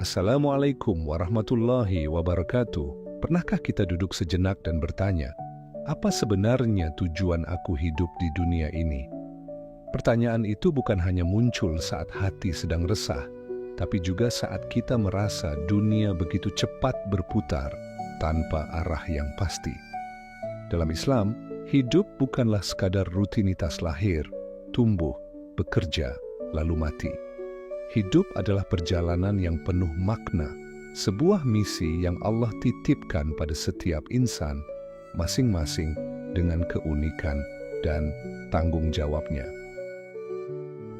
Assalamualaikum warahmatullahi wabarakatuh. Pernahkah kita duduk sejenak dan bertanya, apa sebenarnya tujuan aku hidup di dunia ini? Pertanyaan itu bukan hanya muncul saat hati sedang resah, tapi juga saat kita merasa dunia begitu cepat berputar tanpa arah yang pasti. Dalam Islam, hidup bukanlah sekadar rutinitas lahir, tumbuh, bekerja, lalu mati. Hidup adalah perjalanan yang penuh makna, sebuah misi yang Allah titipkan pada setiap insan, masing-masing dengan keunikan dan tanggung jawabnya.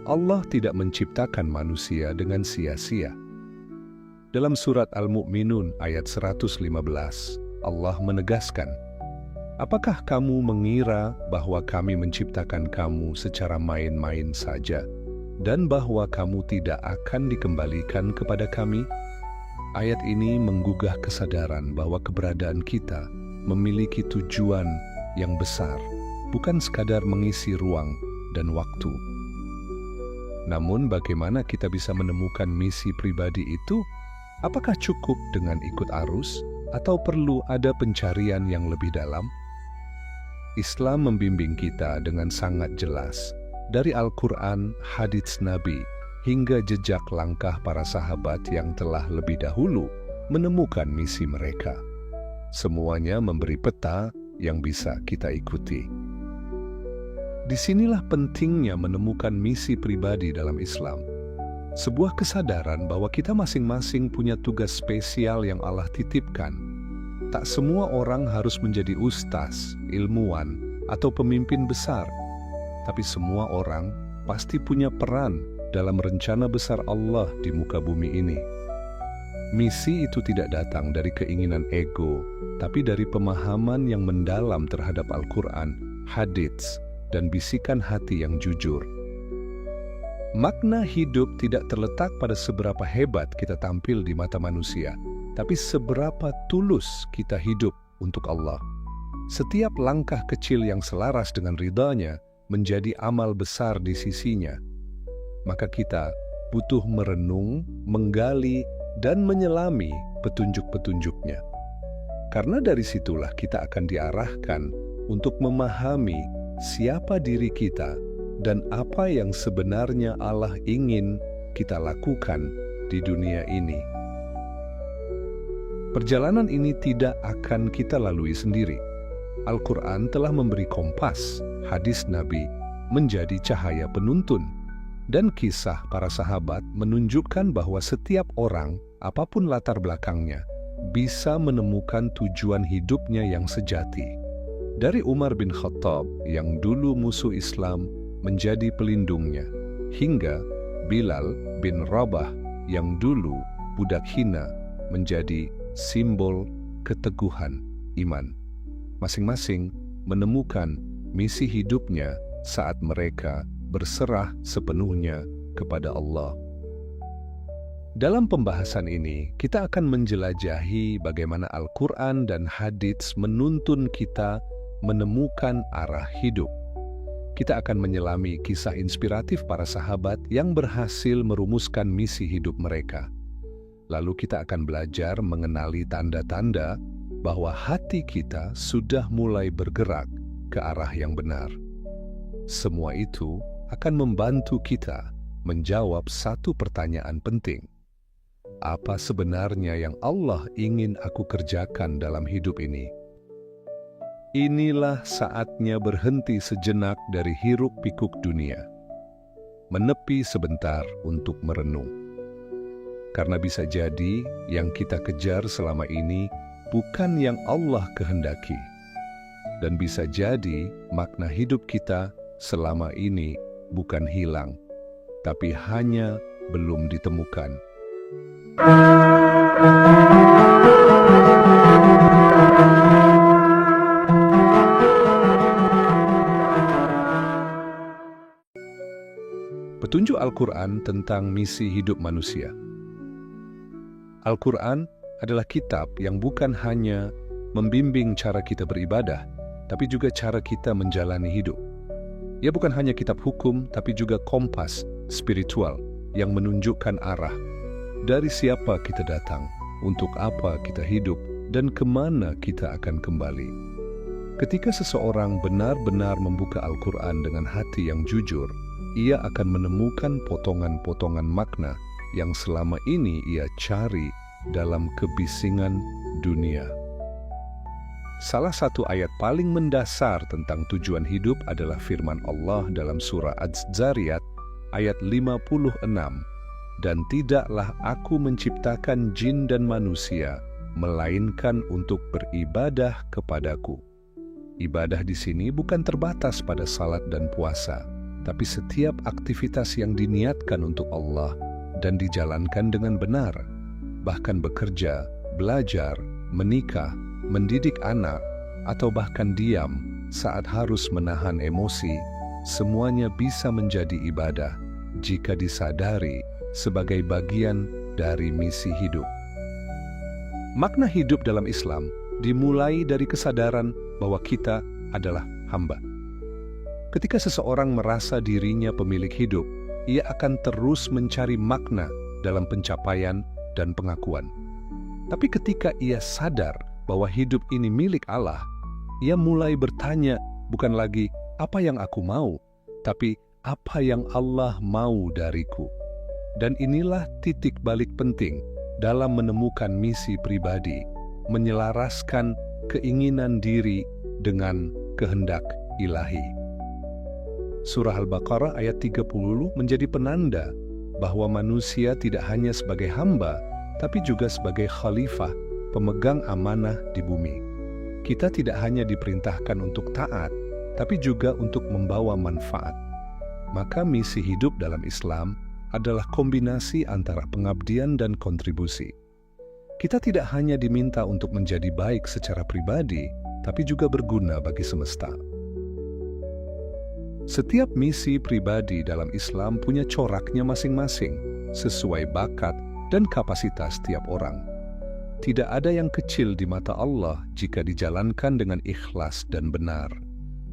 Allah tidak menciptakan manusia dengan sia-sia. Dalam surat Al-Mu'minun ayat 115, Allah menegaskan, "Apakah kamu mengira bahwa kami menciptakan kamu secara main-main saja, dan bahwa kamu tidak akan dikembalikan kepada kami?" Ayat ini menggugah kesadaran bahwa keberadaan kita memiliki tujuan yang besar, bukan sekadar mengisi ruang dan waktu. Namun bagaimana kita bisa menemukan misi pribadi itu? Apakah cukup dengan ikut arus, atau perlu ada pencarian yang lebih dalam? Islam membimbing kita dengan sangat jelas, dari Al-Quran, hadits Nabi, hingga jejak langkah para sahabat yang telah lebih dahulu menemukan misi mereka. Semuanya memberi peta yang bisa kita ikuti. Disinilah pentingnya menemukan misi pribadi dalam Islam. Sebuah kesadaran bahwa kita masing-masing punya tugas spesial yang Allah titipkan. Tak semua orang harus menjadi ustaz, ilmuwan, atau pemimpin besar. Tapi semua orang pasti punya peran dalam rencana besar Allah di muka bumi ini. Misi itu tidak datang dari keinginan ego, tapi dari pemahaman yang mendalam terhadap Al-Quran, hadits, dan bisikan hati yang jujur. Makna hidup tidak terletak pada seberapa hebat kita tampil di mata manusia, tapi seberapa tulus kita hidup untuk Allah. Setiap langkah kecil yang selaras dengan ridhanya menjadi amal besar di sisinya. Maka kita butuh merenung, menggali, dan menyelami petunjuk-petunjuknya. Karena dari situlah kita akan diarahkan untuk memahami siapa diri kita dan apa yang sebenarnya Allah ingin kita lakukan di dunia ini. Perjalanan ini tidak akan kita lalui sendiri. Al-Quran telah memberi kompas, hadis Nabi menjadi cahaya penuntun, dan kisah para sahabat menunjukkan bahwa setiap orang, apapun latar belakangnya, bisa menemukan tujuan hidupnya yang sejati. Dari Umar bin Khattab yang dulu musuh Islam menjadi pelindungnya, hingga Bilal bin Rabah yang dulu budak hina menjadi simbol keteguhan iman. Masing-masing menemukan misi hidupnya saat mereka berserah sepenuhnya kepada Allah. Dalam pembahasan ini, kita akan menjelajahi bagaimana Al-Quran dan hadits menuntun kita menemukan arah hidup. Kita akan menyelami kisah inspiratif para sahabat yang berhasil merumuskan misi hidup mereka. Lalu kita akan belajar mengenali tanda-tanda bahwa hati kita sudah mulai bergerak ke arah yang benar. Semua itu akan membantu kita menjawab satu pertanyaan penting. Apa sebenarnya yang Allah ingin aku kerjakan dalam hidup ini? Inilah saatnya berhenti sejenak dari hiruk-pikuk dunia. Menepi sebentar untuk merenung. Karena bisa jadi yang kita kejar selama ini bukan yang Allah kehendaki. Dan bisa jadi makna hidup kita selama ini bukan hilang, tapi hanya belum ditemukan. Petunjuk Al-Quran tentang misi hidup manusia. Al-Quran adalah kitab yang bukan hanya membimbing cara kita beribadah, tapi juga cara kita menjalani hidup. Ia bukan hanya kitab hukum, tapi juga kompas spiritual yang menunjukkan arah. dari siapa kita datang, untuk apa kita hidup, dan kemana kita akan kembali. Ketika seseorang benar-benar membuka Al-Quran dengan hati yang jujur, ia akan menemukan potongan-potongan makna yang selama ini ia cari dalam kebisingan dunia. Salah satu ayat paling mendasar tentang tujuan hidup adalah firman Allah dalam surah Az-Zariyat ayat 56. Dan tidaklah aku menciptakan jin dan manusia, melainkan untuk beribadah kepadaku. Ibadah di sini bukan terbatas pada salat dan puasa, tapi setiap aktivitas yang diniatkan untuk Allah dan dijalankan dengan benar. Bahkan bekerja, belajar, menikah, mendidik anak, atau bahkan diam saat harus menahan emosi, semuanya bisa menjadi ibadah jika disadari sebagai bagian dari misi hidup. Makna hidup dalam Islam dimulai dari kesadaran bahwa kita adalah hamba. Ketika seseorang merasa dirinya pemilik hidup, ia akan terus mencari makna dalam pencapaian dan pengakuan. Tapi ketika ia sadar bahwa hidup ini milik Allah, ia mulai bertanya bukan lagi apa yang aku mau, tapi apa yang Allah mau dariku. Dan inilah titik balik penting dalam menemukan misi pribadi, menyelaraskan keinginan diri dengan kehendak ilahi. Surah Al-Baqarah ayat 30 menjadi penanda bahwa manusia tidak hanya sebagai hamba, tapi juga sebagai khalifah, pemegang amanah di bumi. Kita tidak hanya diperintahkan untuk taat, tapi juga untuk membawa manfaat. Maka misi hidup dalam Islam adalah kombinasi antara pengabdian dan kontribusi. Kita tidak hanya diminta untuk menjadi baik secara pribadi, tapi juga berguna bagi semesta. Setiap misi pribadi dalam Islam punya coraknya masing-masing, sesuai bakat dan kapasitas tiap orang. Tidak ada yang kecil di mata Allah jika dijalankan dengan ikhlas dan benar.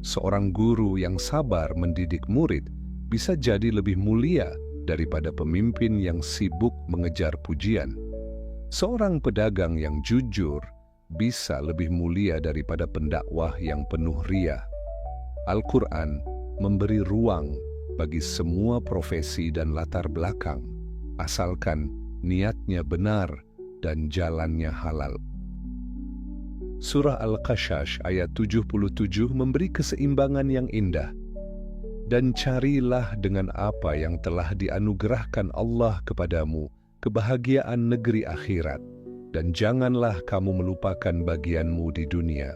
Seorang guru yang sabar mendidik murid bisa jadi lebih mulia daripada pemimpin yang sibuk mengejar pujian. Seorang pedagang yang jujur bisa lebih mulia daripada pendakwah yang penuh riya. Al-Quran memberi ruang bagi semua profesi dan latar belakang, asalkan niatnya benar dan jalannya halal. Surah Al-Qashash ayat 77 memberi keseimbangan yang indah. Dan carilah dengan apa yang telah dianugerahkan Allah kepadamu kebahagiaan negeri akhirat, dan janganlah kamu melupakan bagianmu di dunia.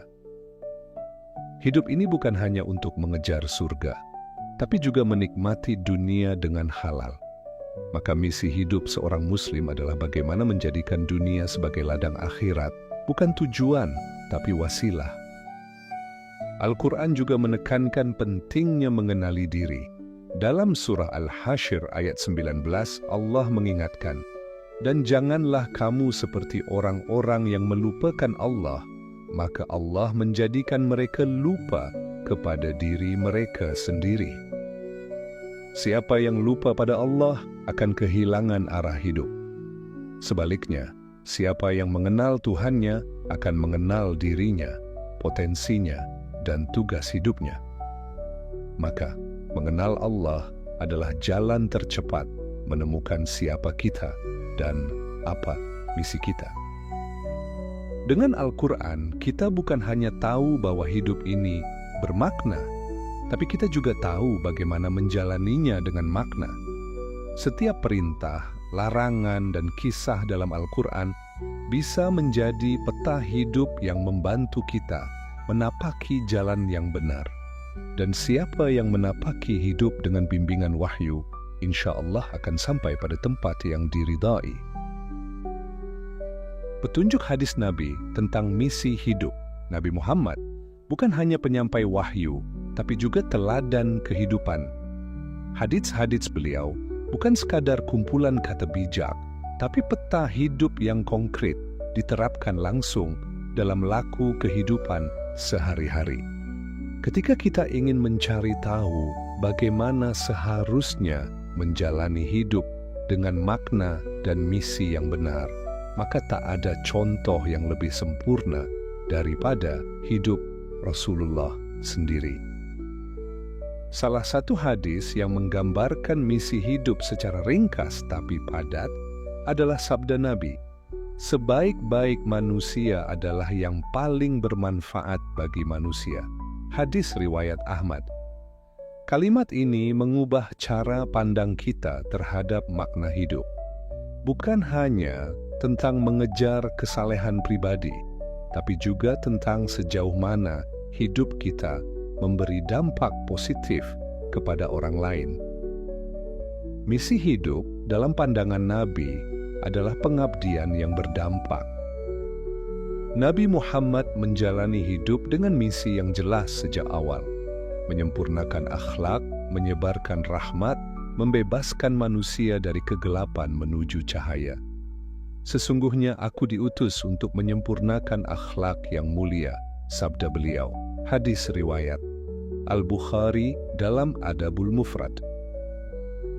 Hidup ini bukan hanya untuk mengejar surga, tapi juga menikmati dunia dengan halal. Maka misi hidup seorang muslim adalah bagaimana menjadikan dunia sebagai ladang akhirat, bukan tujuan, tapi wasilah. Al-Quran juga menekankan pentingnya mengenali diri. Dalam surah Al-Hasyr ayat 19, Allah mengingatkan, dan janganlah kamu seperti orang-orang yang melupakan Allah, maka Allah menjadikan mereka lupa kepada diri mereka sendiri. Siapa yang lupa pada Allah akan kehilangan arah hidup. Sebaliknya, siapa yang mengenal Tuhannya akan mengenal dirinya, potensinya, dan tugas hidupnya. Maka, mengenal Allah adalah jalan tercepat menemukan siapa kita dan apa misi kita. Dengan Al-Quran, kita bukan hanya tahu bahwa hidup ini bermakna, tapi kita juga tahu bagaimana menjalaninya dengan makna. Setiap perintah, larangan, dan kisah dalam Al-Quran bisa menjadi peta hidup yang membantu kita menapaki jalan yang benar. Dan siapa yang menapaki hidup dengan bimbingan wahyu, insya Allah akan sampai pada tempat yang diridai. Petunjuk hadis Nabi tentang misi hidup Nabi Muhammad bukan hanya penyampai wahyu, tapi juga teladan kehidupan. Hadits-hadits beliau bukan sekadar kumpulan kata bijak, tapi peta hidup yang konkret diterapkan langsung dalam laku kehidupan sehari-hari. Ketika kita ingin mencari tahu bagaimana seharusnya menjalani hidup dengan makna dan misi yang benar, maka tak ada contoh yang lebih sempurna daripada hidup Rasulullah sendiri. Salah satu hadis yang menggambarkan misi hidup secara ringkas tapi padat adalah sabda Nabi, "Sebaik-baik manusia adalah yang paling bermanfaat bagi manusia." Hadis riwayat Ahmad. Kalimat ini mengubah cara pandang kita terhadap makna hidup. Bukan hanya tentang mengejar kesalehan pribadi, tapi juga tentang sejauh mana hidup kita memberi dampak positif kepada orang lain. Misi hidup dalam pandangan Nabi adalah pengabdian yang berdampak. Nabi Muhammad menjalani hidup dengan misi yang jelas sejak awal, menyempurnakan akhlak, menyebarkan rahmat, membebaskan manusia dari kegelapan menuju cahaya. "Sesungguhnya aku diutus untuk menyempurnakan akhlak yang mulia," sabda beliau. Hadis riwayat Al-Bukhari dalam Adabul Mufrad.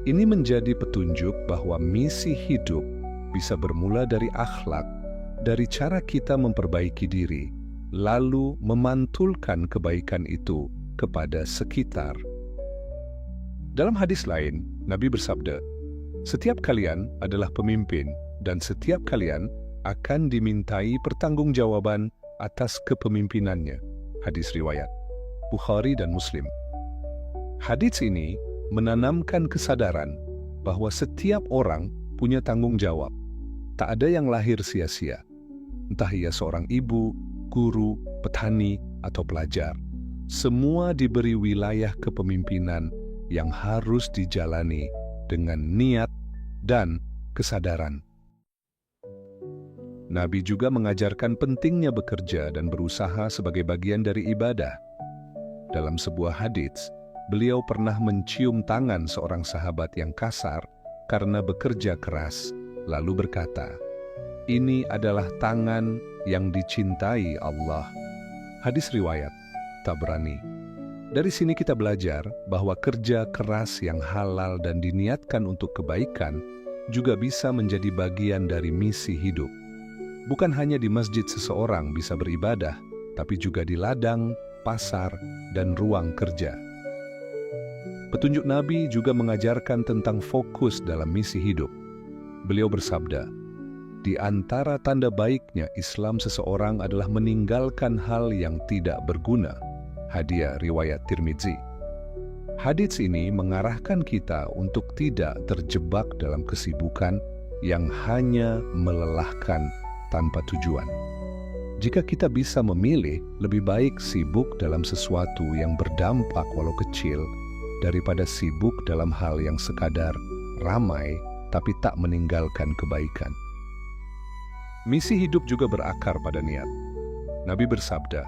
Ini menjadi petunjuk bahwa misi hidup bisa bermula dari akhlak, dari cara kita memperbaiki diri, lalu memantulkan kebaikan itu kepada sekitar. Dalam hadis lain, Nabi bersabda, "Setiap kalian adalah pemimpin, dan setiap kalian akan dimintai pertanggungjawaban atas kepemimpinannya." Hadis riwayat Bukhari dan Muslim. Hadis ini menanamkan kesadaran bahwa setiap orang punya tanggung jawab. Tak ada yang lahir sia-sia. Entah ia seorang ibu, guru, petani, atau pelajar. Semua diberi wilayah kepemimpinan yang harus dijalani dengan niat dan kesadaran. Nabi juga mengajarkan pentingnya bekerja dan berusaha sebagai bagian dari ibadah. Dalam sebuah hadits, beliau pernah mencium tangan seorang sahabat yang kasar karena bekerja keras, lalu berkata, "Ini adalah tangan yang dicintai Allah." Hadis riwayat Tabrani. Dari sini kita belajar bahwa kerja keras yang halal dan diniatkan untuk kebaikan juga bisa menjadi bagian dari misi hidup. Bukan hanya di masjid seseorang bisa beribadah, tapi juga di ladang, pasar, dan ruang kerja. Petunjuk Nabi juga mengajarkan tentang fokus dalam misi hidup. Beliau bersabda, "Di antara tanda baiknya Islam seseorang adalah meninggalkan hal yang tidak berguna." Hadiah riwayat Tirmidzi. Hadits ini mengarahkan kita untuk tidak terjebak dalam kesibukan yang hanya melelahkan tanpa tujuan. Jika kita bisa memilih, lebih baik sibuk dalam sesuatu yang berdampak walau kecil daripada sibuk dalam hal yang sekadar ramai tapi tak meninggalkan kebaikan. Misi hidup juga berakar pada niat. Nabi bersabda,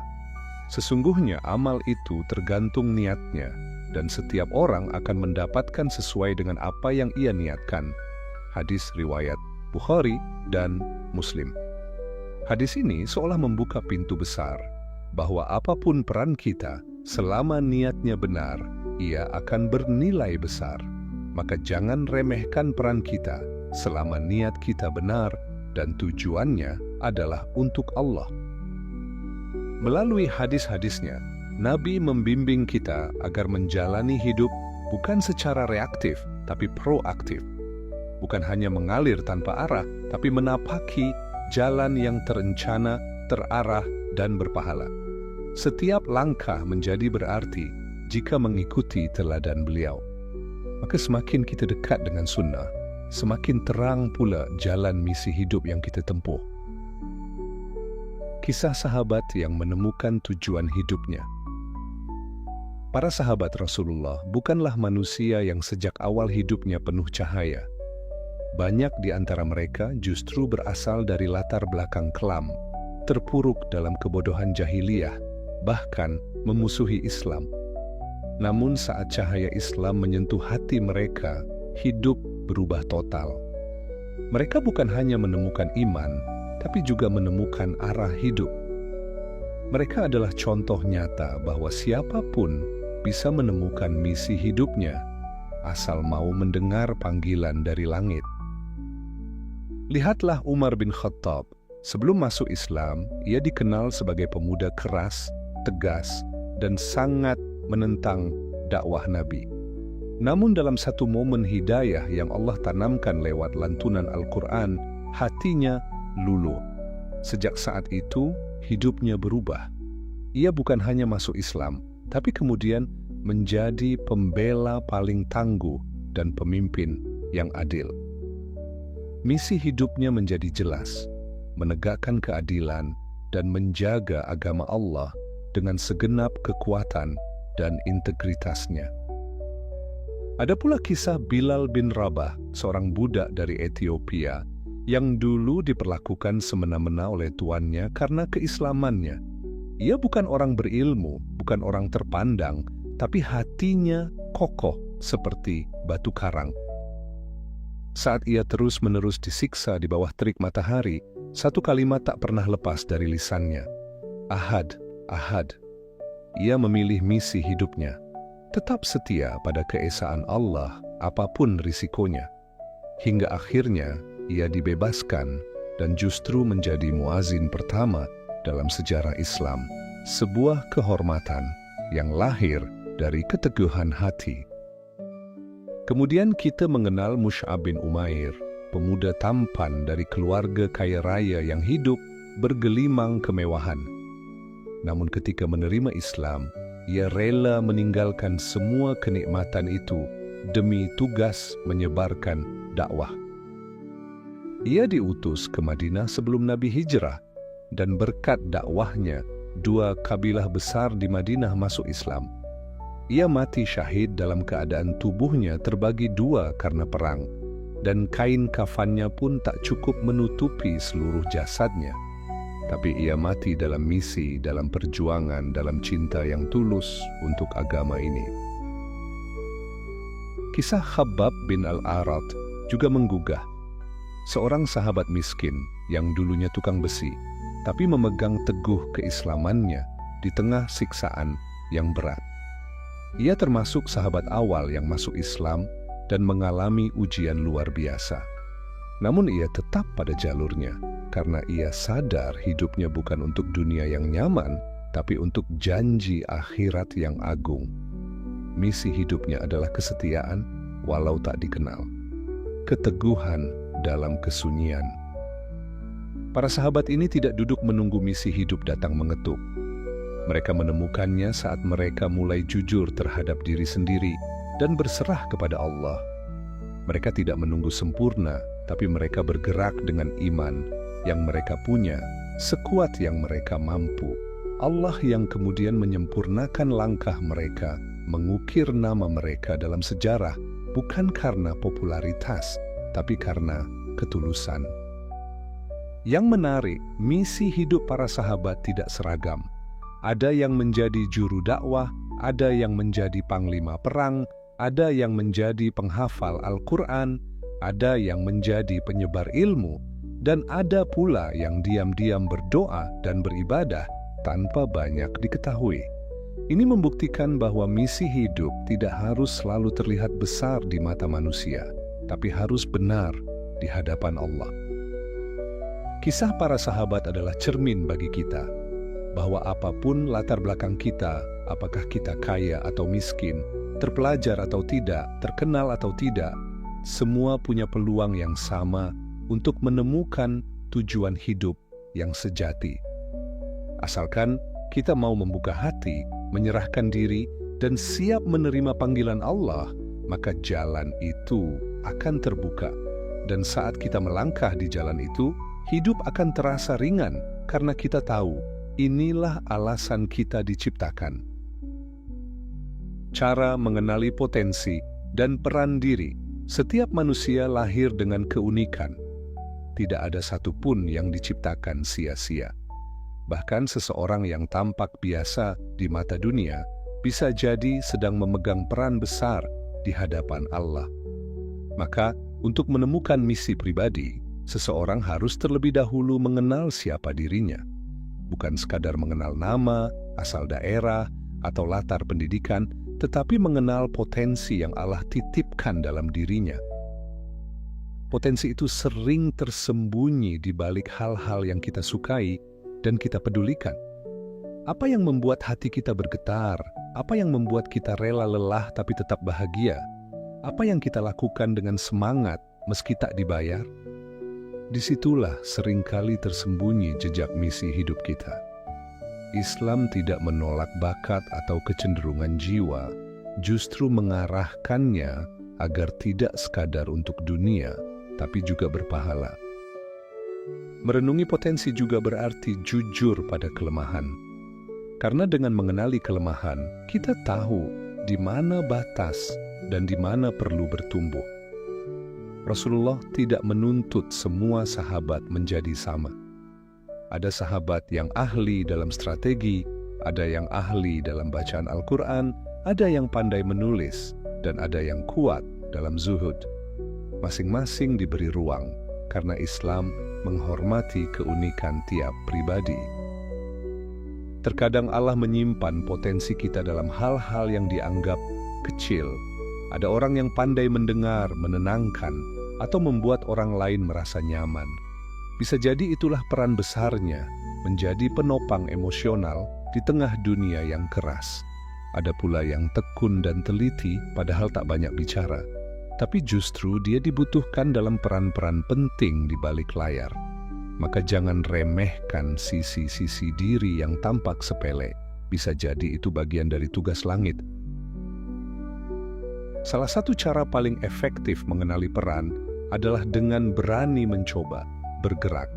"Sesungguhnya amal itu tergantung niatnya, dan setiap orang akan mendapatkan sesuai dengan apa yang ia niatkan." Hadis riwayat Bukhari dan Muslim. Hadis ini seolah membuka pintu besar, bahwa apapun peran kita, selama niatnya benar, ia akan bernilai besar. Maka jangan remehkan peran kita, selama niat kita benar, dan tujuannya adalah untuk Allah. Melalui hadis-hadisnya, Nabi membimbing kita agar menjalani hidup bukan secara reaktif, tapi proaktif. Bukan hanya mengalir tanpa arah, tapi menapaki jalan yang terencana, terarah, dan berpahala. Setiap langkah menjadi berarti jika mengikuti teladan beliau. Maka semakin kita dekat dengan sunnah, semakin terang pula jalan misi hidup yang kita tempuh. Kisah sahabat yang menemukan tujuan hidupnya. Para sahabat Rasulullah bukanlah manusia yang sejak awal hidupnya penuh cahaya. Banyak di antara mereka justru berasal dari latar belakang kelam, terpuruk dalam kebodohan jahiliyah, bahkan memusuhi Islam. Namun saat cahaya Islam menyentuh hati mereka, hidup berubah total. Mereka bukan hanya menemukan iman, tapi juga menemukan arah hidup. Mereka adalah contoh nyata bahwa siapapun bisa menemukan misi hidupnya, asal mau mendengar panggilan dari langit. Lihatlah Umar bin Khattab. Sebelum masuk Islam, ia dikenal sebagai pemuda keras, tegas, dan sangat menentang dakwah Nabi. Namun dalam satu momen hidayah yang Allah tanamkan lewat lantunan Al-Quran, hatinya luluh. Sejak saat itu, hidupnya berubah. Ia bukan hanya masuk Islam, tapi kemudian menjadi pembela paling tangguh dan pemimpin yang adil. Misi hidupnya menjadi jelas, menegakkan keadilan dan menjaga agama Allah dengan segenap kekuatan dan integritasnya. Ada pula kisah Bilal bin Rabah, seorang budak dari Ethiopia yang dulu diperlakukan semena-mena oleh tuannya karena keislamannya. Ia bukan orang berilmu, bukan orang terpandang, tapi hatinya kokoh seperti batu karang. Saat ia terus-menerus disiksa di bawah terik matahari, satu kalimat tak pernah lepas dari lisannya. Ahad, Ahad. Ia memilih misi hidupnya, tetap setia pada keesaan Allah apapun risikonya. Hingga akhirnya ia dibebaskan dan justru menjadi muazin pertama dalam sejarah Islam. Sebuah kehormatan yang lahir dari keteguhan hati. Kemudian kita mengenal Mus'ab bin Umair, pemuda tampan dari keluarga kaya raya yang hidup bergelimang kemewahan. Namun ketika menerima Islam, ia rela meninggalkan semua kenikmatan itu demi tugas menyebarkan dakwah. Ia diutus ke Madinah sebelum Nabi hijrah, dan berkat dakwahnya, 2 kabilah besar di Madinah masuk Islam. Ia mati syahid dalam keadaan tubuhnya terbagi 2 karena perang, dan kain kafannya pun tak cukup menutupi seluruh jasadnya. Tapi ia mati dalam misi, dalam perjuangan, dalam cinta yang tulus untuk agama ini. Kisah Khabbab bin Al-Arat juga menggugah. Seorang sahabat miskin yang dulunya tukang besi, tapi memegang teguh keislamannya di tengah siksaan yang berat. Ia termasuk sahabat awal yang masuk Islam dan mengalami ujian luar biasa. Namun ia tetap pada jalurnya, karena ia sadar hidupnya bukan untuk dunia yang nyaman, tapi untuk janji akhirat yang agung. Misi hidupnya adalah kesetiaan walau tak dikenal, keteguhan dalam kesunyian. Para sahabat ini tidak duduk menunggu misi hidup datang mengetuk. Mereka menemukannya saat mereka mulai jujur terhadap diri sendiri dan berserah kepada Allah. Mereka tidak menunggu sempurna, tapi mereka bergerak dengan iman yang mereka punya, sekuat yang mereka mampu. Allah yang kemudian menyempurnakan langkah mereka, mengukir nama mereka dalam sejarah, bukan karena popularitas, tapi karena ketulusan. Yang menarik, misi hidup para sahabat tidak seragam. Ada yang menjadi juru dakwah, ada yang menjadi panglima perang, ada yang menjadi penghafal Al-Quran, ada yang menjadi penyebar ilmu, dan ada pula yang diam-diam berdoa dan beribadah tanpa banyak diketahui. Ini membuktikan bahwa misi hidup tidak harus selalu terlihat besar di mata manusia, tapi harus benar di hadapan Allah. Kisah para sahabat adalah cermin bagi kita, bahwa apapun latar belakang kita, apakah kita kaya atau miskin, terpelajar atau tidak, terkenal atau tidak, semua punya peluang yang sama untuk menemukan tujuan hidup yang sejati. Asalkan kita mau membuka hati, menyerahkan diri, dan siap menerima panggilan Allah, maka jalan itu akan terbuka. Dan saat kita melangkah di jalan itu, hidup akan terasa ringan karena kita tahu inilah alasan kita diciptakan. Cara mengenali potensi dan peran diri. Setiap manusia lahir dengan keunikan. Tidak ada satupun yang diciptakan sia-sia. Bahkan seseorang yang tampak biasa di mata dunia bisa jadi sedang memegang peran besar di hadapan Allah. Maka, untuk menemukan misi pribadi, seseorang harus terlebih dahulu mengenal siapa dirinya. Bukan sekadar mengenal nama, asal daerah, atau latar pendidikan, tetapi mengenal potensi yang Allah titipkan dalam dirinya. Potensi itu sering tersembunyi di balik hal-hal yang kita sukai dan kita pedulikan. Apa yang membuat hati kita bergetar? Apa yang membuat kita rela lelah tapi tetap bahagia? Apa yang kita lakukan dengan semangat meski tak dibayar? Disitulah seringkali tersembunyi jejak misi hidup kita. Islam tidak menolak bakat atau kecenderungan jiwa, justru mengarahkannya agar tidak sekadar untuk dunia, tapi juga berpahala. Merenungi potensi juga berarti jujur pada kelemahan. Karena dengan mengenali kelemahan, kita tahu di mana batas dan di mana perlu bertumbuh. Rasulullah tidak menuntut semua sahabat menjadi sama. Ada sahabat yang ahli dalam strategi, ada yang ahli dalam bacaan Al-Quran, ada yang pandai menulis, dan ada yang kuat dalam zuhud. Masing-masing diberi ruang, karena Islam menghormati keunikan tiap pribadi. Terkadang Allah menyimpan potensi kita dalam hal-hal yang dianggap kecil. Ada orang yang pandai mendengar, menenangkan, atau membuat orang lain merasa nyaman. Bisa jadi itulah peran besarnya, menjadi penopang emosional di tengah dunia yang keras. Ada pula yang tekun dan teliti, padahal tak banyak bicara. Tapi justru dia dibutuhkan dalam peran-peran penting di balik layar. Maka jangan remehkan sisi-sisi diri yang tampak sepele. Bisa jadi itu bagian dari tugas langit. Salah satu cara paling efektif mengenali peran adalah dengan berani mencoba, bergerak,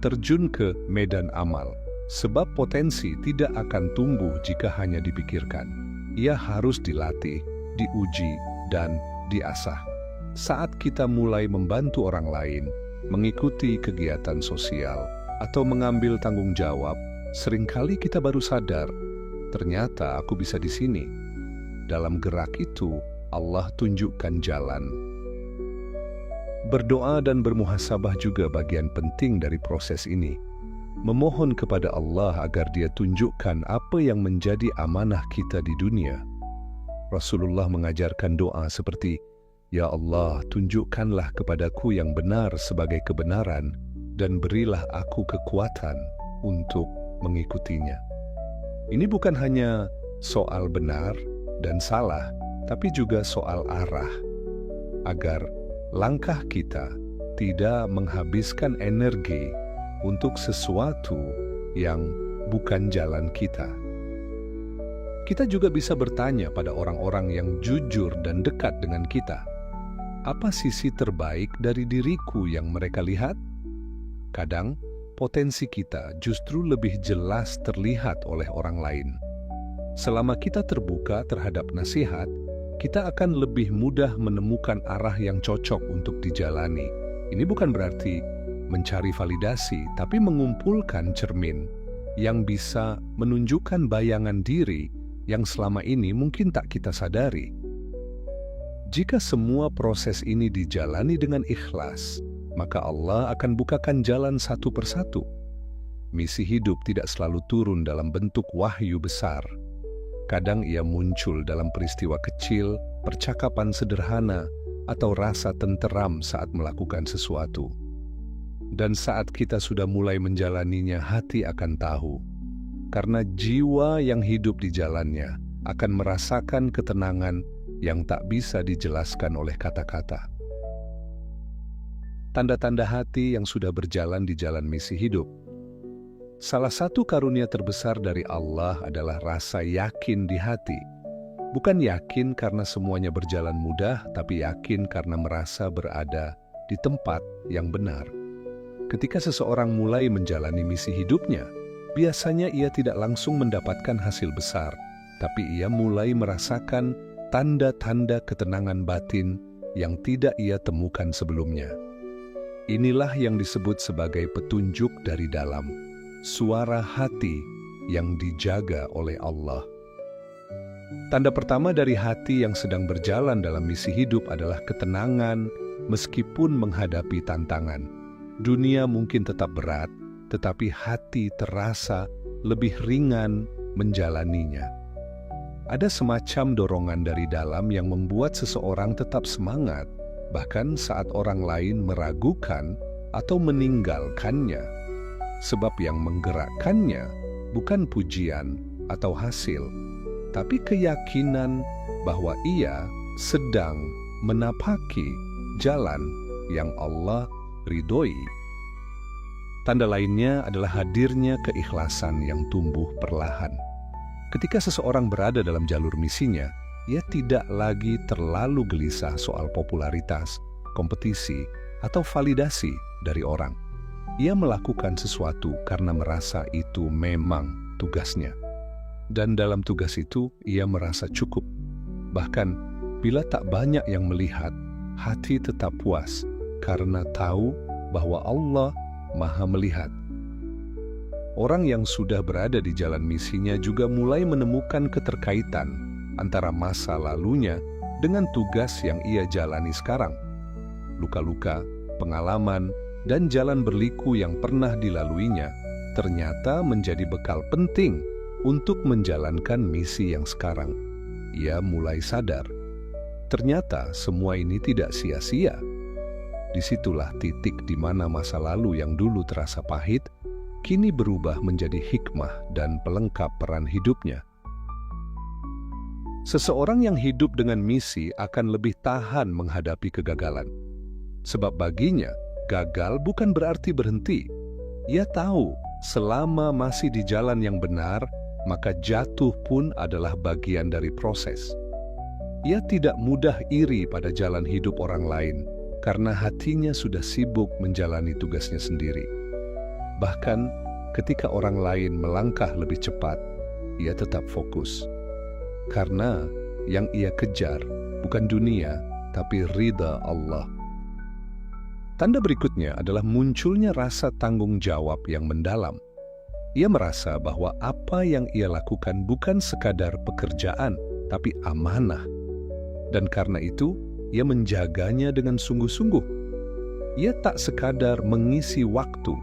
terjun ke medan amal. Sebab potensi tidak akan tumbuh jika hanya dipikirkan. Ia harus dilatih, diuji, dan diasah. Saat kita mulai membantu orang lain, mengikuti kegiatan sosial, atau mengambil tanggung jawab, seringkali kita baru sadar, ternyata aku bisa di sini. Dalam gerak itu, Allah tunjukkan jalan. Berdoa dan bermuhasabah juga bagian penting dari proses ini. Memohon kepada Allah agar Dia tunjukkan apa yang menjadi amanah kita di dunia. Rasulullah mengajarkan doa seperti, "Ya Allah, tunjukkanlah kepadaku yang benar sebagai kebenaran dan berilah aku kekuatan untuk mengikutinya." Ini bukan hanya soal benar dan salah, tapi juga soal arah, agar langkah kita tidak menghabiskan energi untuk sesuatu yang bukan jalan kita. Kita juga bisa bertanya pada orang-orang yang jujur dan dekat dengan kita, apa sisi terbaik dari diriku yang mereka lihat? Kadang, potensi kita justru lebih jelas terlihat oleh orang lain. Selama kita terbuka terhadap nasihat, kita akan lebih mudah menemukan arah yang cocok untuk dijalani. Ini bukan berarti mencari validasi, tapi mengumpulkan cermin yang bisa menunjukkan bayangan diri yang selama ini mungkin tak kita sadari. Jika semua proses ini dijalani dengan ikhlas, maka Allah akan bukakan jalan satu persatu. Misi hidup tidak selalu turun dalam bentuk wahyu besar. Kadang ia muncul dalam peristiwa kecil, percakapan sederhana, atau rasa tenteram saat melakukan sesuatu. Dan saat kita sudah mulai menjalaninya, hati akan tahu. Karena jiwa yang hidup di jalannya akan merasakan ketenangan yang tak bisa dijelaskan oleh kata-kata. Tanda-tanda hati yang sudah berjalan di jalan misi hidup. Salah satu karunia terbesar dari Allah adalah rasa yakin di hati. Bukan yakin karena semuanya berjalan mudah, tapi yakin karena merasa berada di tempat yang benar. Ketika seseorang mulai menjalani misi hidupnya, biasanya ia tidak langsung mendapatkan hasil besar, tapi ia mulai merasakan tanda-tanda ketenangan batin yang tidak ia temukan sebelumnya. Inilah yang disebut sebagai petunjuk dari dalam. Suara hati yang dijaga oleh Allah. Tanda pertama dari hati yang sedang berjalan dalam misi hidup adalah ketenangan meskipun menghadapi tantangan. Dunia mungkin tetap berat, tetapi hati terasa lebih ringan menjalaninya. Ada semacam dorongan dari dalam yang membuat seseorang tetap semangat bahkan saat orang lain meragukan atau meninggalkannya. Sebab yang menggerakkannya bukan pujian atau hasil, tapi keyakinan bahwa ia sedang menapaki jalan yang Allah ridhoi. Tanda lainnya adalah hadirnya keikhlasan yang tumbuh perlahan. Ketika seseorang berada dalam jalur misinya, ia tidak lagi terlalu gelisah soal popularitas, kompetisi, atau validasi dari orang. Ia melakukan sesuatu karena merasa itu memang tugasnya. Dan dalam tugas itu, ia merasa cukup. Bahkan, bila tak banyak yang melihat, hati tetap puas karena tahu bahwa Allah Maha melihat. Orang yang sudah berada di jalan misinya juga mulai menemukan keterkaitan antara masa lalunya dengan tugas yang ia jalani sekarang. Luka-luka, pengalaman, dan jalan berliku yang pernah dilaluinya ternyata menjadi bekal penting untuk menjalankan misi yang sekarang. Ia mulai sadar, ternyata semua ini tidak sia-sia. Disitulah titik di mana masa lalu yang dulu terasa pahit, kini berubah menjadi hikmah dan pelengkap peran hidupnya. Seseorang yang hidup dengan misi akan lebih tahan menghadapi kegagalan. Sebab baginya, gagal bukan berarti berhenti. Ia tahu selama masih di jalan yang benar, maka jatuh pun adalah bagian dari proses. Ia tidak mudah iri pada jalan hidup orang lain, karena hatinya sudah sibuk menjalani tugasnya sendiri. Bahkan ketika orang lain melangkah lebih cepat, ia tetap fokus. Karena yang ia kejar bukan dunia, tapi ridha Allah. Tanda berikutnya adalah munculnya rasa tanggung jawab yang mendalam. Ia merasa bahwa apa yang ia lakukan bukan sekadar pekerjaan, tapi amanah. Dan karena itu, ia menjaganya dengan sungguh-sungguh. Ia tak sekadar mengisi waktu,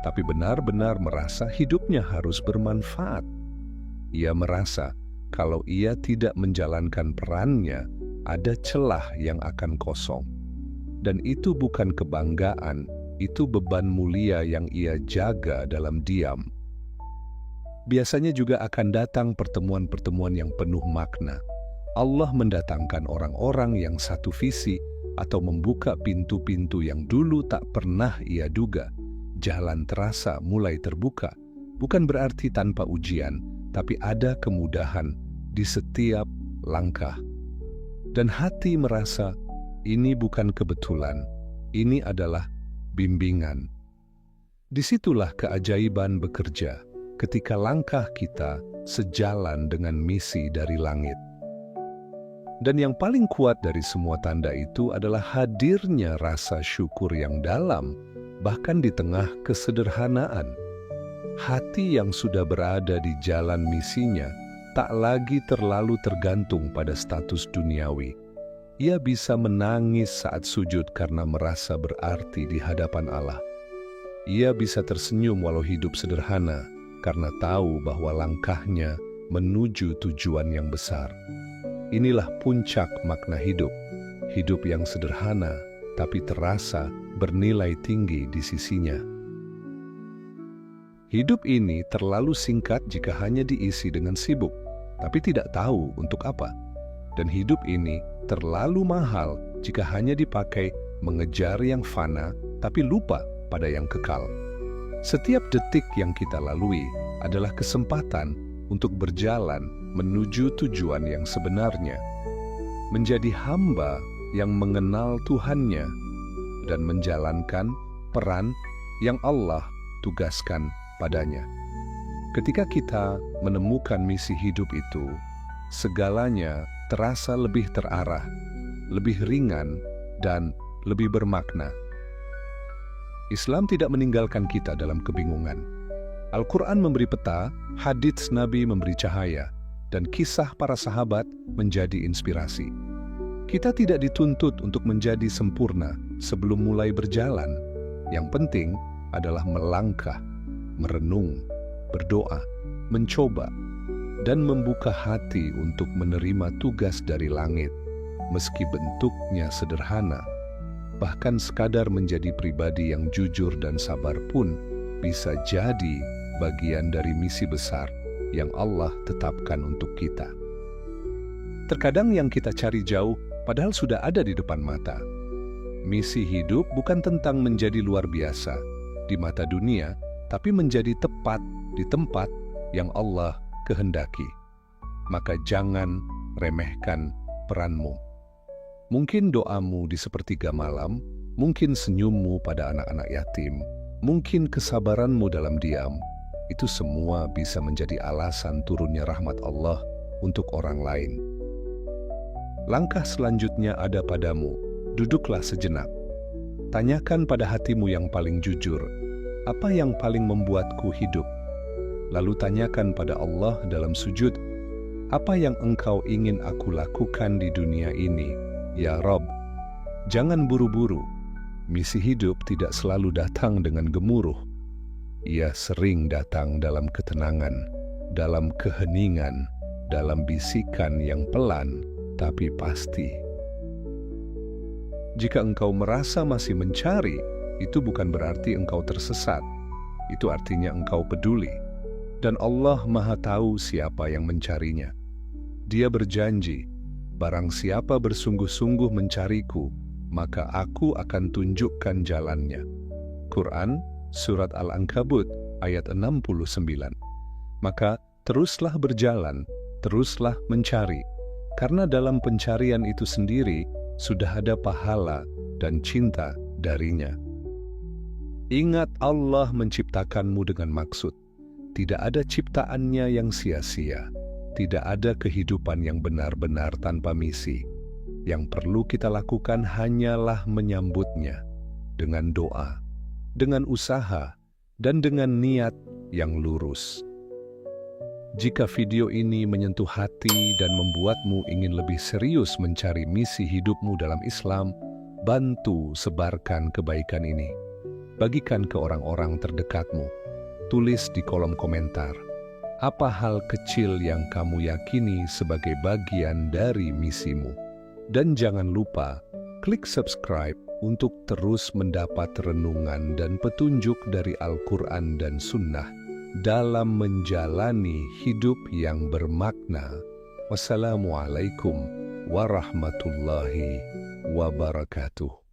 tapi benar-benar merasa hidupnya harus bermanfaat. Ia merasa kalau ia tidak menjalankan perannya, ada celah yang akan kosong. Dan itu bukan kebanggaan, itu beban mulia yang ia jaga dalam diam. Biasanya juga akan datang pertemuan-pertemuan yang penuh makna. Allah mendatangkan orang-orang yang satu visi atau membuka pintu-pintu yang dulu tak pernah ia duga. Jalan terasa mulai terbuka, bukan berarti tanpa ujian, tapi ada kemudahan di setiap langkah. Dan hati merasa, ini bukan kebetulan, ini adalah bimbingan. Disitulah keajaiban bekerja, ketika langkah kita sejalan dengan misi dari langit. Dan yang paling kuat dari semua tanda itu adalah hadirnya rasa syukur yang dalam, bahkan di tengah kesederhanaan. Hati yang sudah berada di jalan misinya tak lagi terlalu tergantung pada status duniawi. Ia bisa menangis saat sujud karena merasa berarti di hadapan Allah. Ia bisa tersenyum walau hidup sederhana karena tahu bahwa langkahnya menuju tujuan yang besar. Inilah puncak makna hidup. Hidup yang sederhana tapi terasa bernilai tinggi di sisinya. Hidup ini terlalu singkat jika hanya diisi dengan sibuk, tapi tidak tahu untuk apa. Dan hidup ini terlalu mahal jika hanya dipakai mengejar yang fana, tapi lupa pada yang kekal. Setiap detik yang kita lalui adalah kesempatan untuk berjalan menuju tujuan yang sebenarnya. Menjadi hamba yang mengenal Tuhannya dan menjalankan peran yang Allah tugaskan padanya. Ketika kita menemukan misi hidup itu, segalanya terasa lebih terarah, lebih ringan, dan lebih bermakna. Islam tidak meninggalkan kita dalam kebingungan. Al-Quran memberi peta, hadits Nabi memberi cahaya, dan kisah para sahabat menjadi inspirasi. Kita tidak dituntut untuk menjadi sempurna sebelum mulai berjalan. Yang penting adalah melangkah, merenung, berdoa, mencoba, dan membuka hati untuk menerima tugas dari langit, meski bentuknya sederhana, bahkan sekadar menjadi pribadi yang jujur dan sabar pun bisa jadi bagian dari misi besar yang Allah tetapkan untuk kita. Terkadang yang kita cari jauh, padahal sudah ada di depan mata. Misi hidup bukan tentang menjadi luar biasa di mata dunia, tapi menjadi tepat di tempat yang Allah kehendaki. Maka jangan remehkan peranmu. Mungkin doamu di sepertiga malam, mungkin senyummu pada anak-anak yatim, mungkin kesabaranmu dalam diam, itu semua bisa menjadi alasan turunnya rahmat Allah untuk orang lain. Langkah selanjutnya ada padamu. Duduklah sejenak. Tanyakan pada hatimu yang paling jujur, apa yang paling membuatku hidup? Lalu tanyakan pada Allah dalam sujud, apa yang engkau ingin aku lakukan di dunia ini, ya Rabb? Jangan buru-buru. Misi hidup tidak selalu datang dengan gemuruh. Ia sering datang dalam ketenangan, dalam keheningan, dalam bisikan yang pelan tapi pasti. Jika engkau merasa masih mencari, itu bukan berarti engkau tersesat. Itu artinya engkau peduli. Dan Allah Maha Tahu siapa yang mencarinya. Dia berjanji, barang siapa bersungguh-sungguh mencariku, maka aku akan tunjukkan jalannya. Quran, Surat Al-Ankabut, ayat 69. Maka teruslah berjalan, teruslah mencari. Karena dalam pencarian itu sendiri, sudah ada pahala dan cinta darinya. Ingat, Allah menciptakanmu dengan maksud. Tidak ada ciptaannya yang sia-sia. Tidak ada kehidupan yang benar-benar tanpa misi. Yang perlu kita lakukan hanyalah menyambutnya dengan doa, dengan usaha, dan dengan niat yang lurus. Jika video ini menyentuh hati dan membuatmu ingin lebih serius mencari misi hidupmu dalam Islam, bantu sebarkan kebaikan ini. Bagikan ke orang-orang terdekatmu. Tulis di kolom komentar, apa hal kecil yang kamu yakini sebagai bagian dari misimu. Dan jangan lupa, klik subscribe untuk terus mendapat renungan dan petunjuk dari Al-Quran dan Sunnah dalam menjalani hidup yang bermakna. Wassalamualaikum warahmatullahi wabarakatuh.